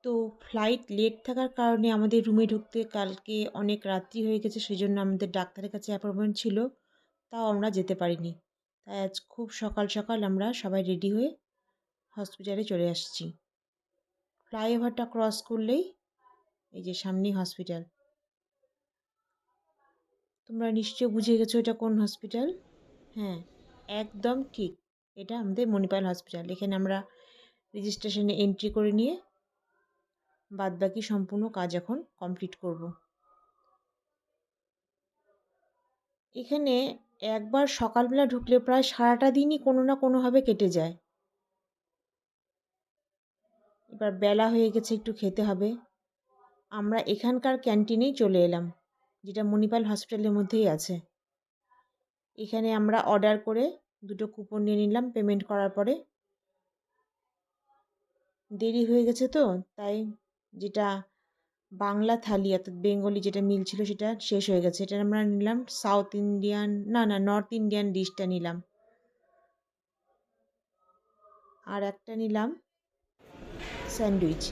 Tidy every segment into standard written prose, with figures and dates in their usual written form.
তো flight late থাকার কারণে আমাদের রুমে ঢুকতে কালকে অনেক রাত্রি হয়ে গেছে, সেজন্য আমাদের ডাক্তারের কাছে অ্যাপয়েন্টমেন্ট ছিল, তাও আমরা যেতে পারিনি। তাই আজ খুব সকাল সকাল আমরা সবাই রেডি হয়ে হসপিটালে চলে আসছি। ফ্লাইওভারটা ক্রস করলেই এই যে সামনেই হসপিটাল। তোমরা নিশ্চয় বুঝে গেছো এটা কোন হসপিটাল। হ্যাঁ, একদম ঠিক, এটা আমাদের মণিপাল হসপিটাল। এখানে আমরা রেজিস্ট্রেশনে এন্ট্রি করে নিয়ে বাদবাকি সম্পূর্ণ কাজ এখন কমপ্লিট করব। এখানে একবার সকালবেলা ঢুকলে প্রায় সারাটা দিনই কোনো না কোনোভাবে কেটে যায়। এবার বেলা হয়ে গেছে, একটু খেতে হবে। আমরা এখানকার ক্যান্টিনেই চলে এলাম, যেটা মণিপাল হসপিটালের মধ্যেই আছে। এখানে আমরা অর্ডার করে দুটো কুপন নিয়ে নিলাম পেমেন্ট করার পরে। দেরি হয়ে গেছে তো তাই যেটা বাংলা থালি অর্থাৎ বেঙ্গলি যেটা মিল ছিল সেটা শেষ হয়ে গেছে। এটা আমরা নিলাম সাউথ ইন্ডিয়ান, না নর্থ ইন্ডিয়ান ডিশটা নিলাম। আর একটা নিলাম স্যান্ডউইচ।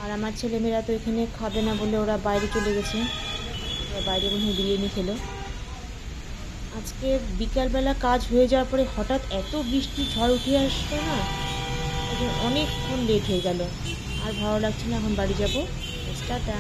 আর আমার ছেলেমেয়েরা তো এখানে খাবে না বলে ওরা বাইরে চলে গেছে, ওরা বাইরে মনে হয় বিরিয়ানি খেলো। আজকে বিকালবেলা কাজ হয়ে যাওয়ার পরে হঠাৎ এত বৃষ্টি ঝড় উঠে আসলো না, এখন অনেকক্ষণ লেট হয়ে গেল। আর ভালো লাগছে না, এখন বাড়ি যাবো। টাটা।